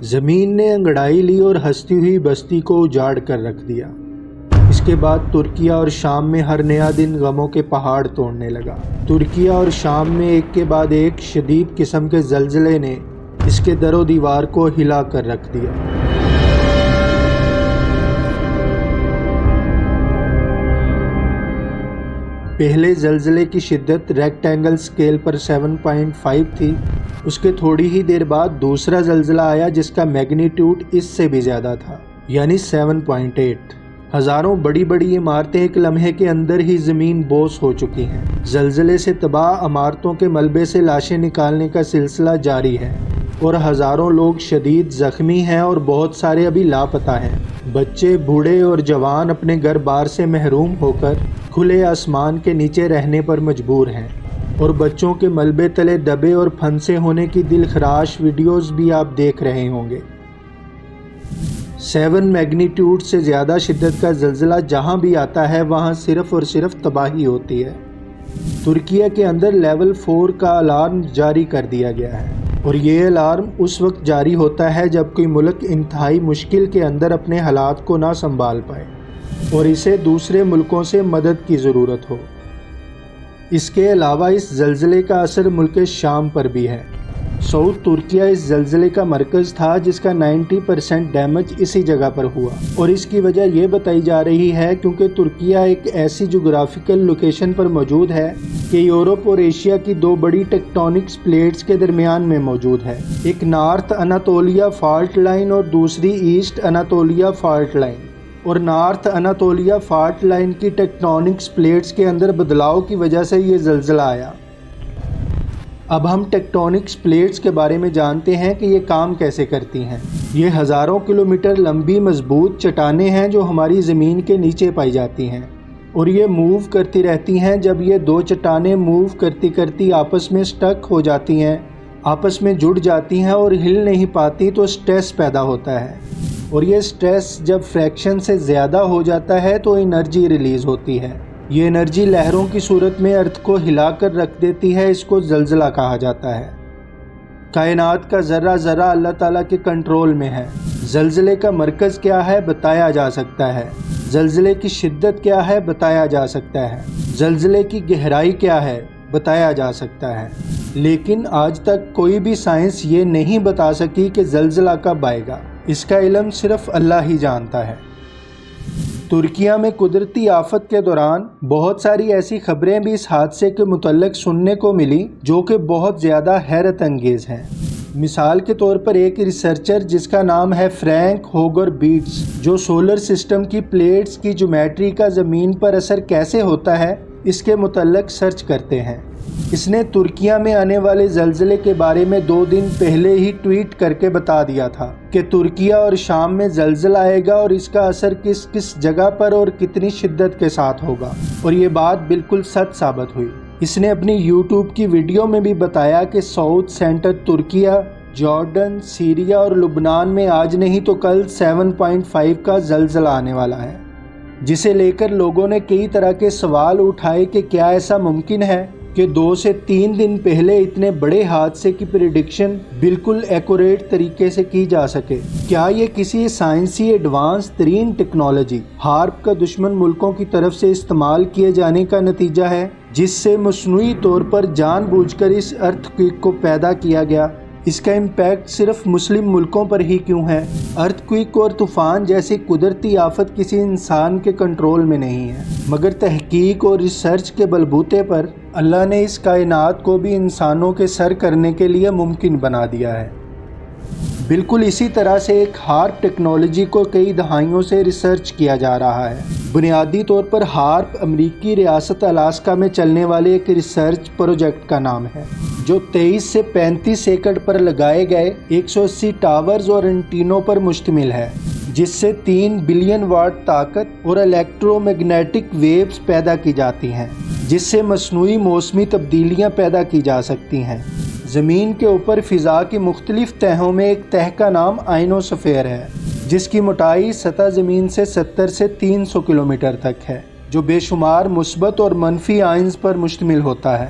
زمین نے انگڑائی لی اور ہستی ہوئی بستی کو اجاڑ کر رکھ دیا۔ اس کے بعد ترکیہ اور شام میں ہر نیا دن غموں کے پہاڑ توڑنے لگا۔ ترکیہ اور شام میں ایک کے بعد ایک شدید قسم کے زلزلے نے اس کے در و دیوار کو ہلا کر رکھ دیا۔ پہلے زلزلے کی شدت ریکٹینگل سکیل پر 7.5 تھی۔ اس کے تھوڑی ہی دیر بعد دوسرا زلزلہ آیا جس کا میگنیٹیوڈ اس سے بھی زیادہ تھا، یعنی 7.8۔ ہزاروں بڑی بڑی عمارتیں ایک لمحے کے اندر ہی زمین بوس ہو چکی ہیں۔ زلزلے سے تباہ عمارتوں کے ملبے سے لاشیں نکالنے کا سلسلہ جاری ہے اور ہزاروں لوگ شدید زخمی ہیں اور بہت سارے ابھی لاپتہ ہیں۔ بچے، بوڑھے اور جوان اپنے گھر بار سے محروم ہو کر کھلے آسمان کے نیچے رہنے پر مجبور ہیں، اور بچوں کے ملبے تلے دبے اور پھنسے ہونے کی دلخراش ویڈیوز بھی آپ دیکھ رہے ہوں گے۔ 7 میگنیٹیوڈ سے زیادہ شدت کا زلزلہ جہاں بھی آتا ہے وہاں صرف اور صرف تباہی ہوتی ہے۔ ترکیہ کے اندر لیول 4 کا الارم جاری کر دیا گیا ہے، اور یہ الارم اس وقت جاری ہوتا ہے جب کوئی ملک انتہائی مشکل کے اندر اپنے حالات کو نہ سنبھال پائے اور اسے دوسرے ملکوں سے مدد کی ضرورت ہو۔ اس کے علاوہ اس زلزلے کا اثر ملک شام پر بھی ہے۔ سعود ترکیہ اس زلزلے کا مرکز تھا جس کا 90% ڈیمیج اسی جگہ پر ہوا، اور اس کی وجہ یہ بتائی جا رہی ہے کیونکہ ترکیہ ایک ایسی جغرافیکل لوکیشن پر موجود ہے کہ یورپ اور ایشیا کی 2 بڑی ٹیکٹونکس پلیٹس کے درمیان میں موجود ہے، ایک نارتھ اناتولیا فالٹ لائن اور دوسری ایسٹ اناتولیا فالٹ لائن، اور نارتھ اناتولیا فالٹ لائن کی ٹیکٹونکس پلیٹس کے اندر بدلاؤ کی وجہ سے یہ زلزلہ آیا۔ اب ہم ٹیکٹونکس پلیٹس کے بارے میں جانتے ہیں کہ یہ کام کیسے کرتی ہیں۔ یہ ہزاروں کلومیٹر لمبی مضبوط چٹانیں ہیں جو ہماری زمین کے نیچے پائی جاتی ہیں، اور یہ موو کرتی رہتی ہیں۔ جب یہ 2 چٹانیں موو کرتی کرتی آپس میں سٹک ہو جاتی ہیں، آپس میں جڑ جاتی ہیں اور ہل نہیں پاتی تو سٹریس پیدا ہوتا ہے، اور یہ سٹریس جب فریکشن سے زیادہ ہو جاتا ہے تو انرجی ریلیز ہوتی ہے۔ یہ انرجی لہروں کی صورت میں ارتھ کو ہلا کر رکھ دیتی ہے۔ اس کو زلزلہ کہا جاتا ہے۔ کائنات کا ذرہ ذرہ اللہ تعالیٰ کے کنٹرول میں ہے۔ زلزلے کا مرکز کیا ہے بتایا جا سکتا ہے، زلزلے کی شدت کیا ہے بتایا جا سکتا ہے، زلزلے کی گہرائی کیا ہے بتایا جا سکتا ہے، لیکن آج تک کوئی بھی سائنس یہ نہیں بتا سکی کہ زلزلہ کب آئے گا۔ اس کا علم صرف اللہ ہی جانتا ہے۔ ترکیہ میں قدرتی آفت کے دوران بہت ساری ایسی خبریں بھی اس حادثے کے متعلق سننے کو ملی جو کہ بہت زیادہ حیرت انگیز ہیں۔ مثال کے طور پر ایک ریسرچر جس کا نام ہے فرینک ہوگر بیٹس، جو سولر سسٹم کی پلیٹس کی جیومیٹری کا زمین پر اثر کیسے ہوتا ہے اس کے متعلق سرچ کرتے ہیں۔ اس نے ترکیہ میں آنے والے زلزلے کے بارے میں 2 دن پہلے ہی ٹویٹ کر کے بتا دیا تھا کہ ترکیہ اور شام میں زلزلہ آئے گا اور اس کا اثر کس کس جگہ پر اور کتنی شدت کے ساتھ ہوگا، اور یہ بات بالکل سچ ثابت ہوئی۔ اس نے اپنی یوٹیوب کی ویڈیو میں بھی بتایا کہ south centre Türkiye, Jordan, Syria اور لبنان میں آج نہیں تو کل 7.5 کا زلزلہ آنے والا ہے، جسے لے کر لوگوں نے کئی طرح کے سوال اٹھائے کہ کیا ایسا ممکن ہے کہ 2 سے 3 دن پہلے اتنے بڑے حادثے کی پریڈکشن بالکل ایکوریٹ طریقے سے کی جا سکے؟ کیا یہ کسی سائنسی ایڈوانس ترین ٹیکنالوجی ہارپ کا دشمن ملکوں کی طرف سے استعمال کیے جانے کا نتیجہ ہے جس سے مصنوعی طور پر جان بوجھ کر اس ارتھ کویک کو پیدا کیا گیا؟ اس کا امپیکٹ صرف مسلم ملکوں پر ہی کیوں ہے؟ ارتھ کویک اور طوفان جیسی قدرتی آفت کسی انسان کے کنٹرول میں نہیں ہے، مگر تحقیق اور ریسرچ کے بلبوتے پر اللہ نے اس کائنات کو بھی انسانوں کے سر کرنے کے لیے ممکن بنا دیا ہے۔ بالکل اسی طرح سے ایک ہارپ ٹیکنالوجی کو کئی دہائیوں سے ریسرچ کیا جا رہا ہے۔ بنیادی طور پر ہارپ امریکی ریاست الاسکا میں چلنے والے ایک ریسرچ پروجیکٹ کا نام ہے، جو 23 سے 35 ایکڑ پر لگائے گئے 180 ٹاورز اور انٹینوں پر مشتمل ہے، جس سے 3 بلین واٹ طاقت اور الیکٹرو میگنیٹک ویوز پیدا کی جاتی ہیں، جس سے مصنوعی موسمی تبدیلیاں پیدا کی جا سکتی ہیں۔ زمین کے اوپر فضا کی مختلف تہوں میں ایک تہہ کا نام آئنوسفیر ہے، جس کی موٹائی سطح زمین سے 70 سے 300 کلومیٹر تک ہے، جو بے شمار مثبت اور منفی آئنز پر مشتمل ہوتا ہے۔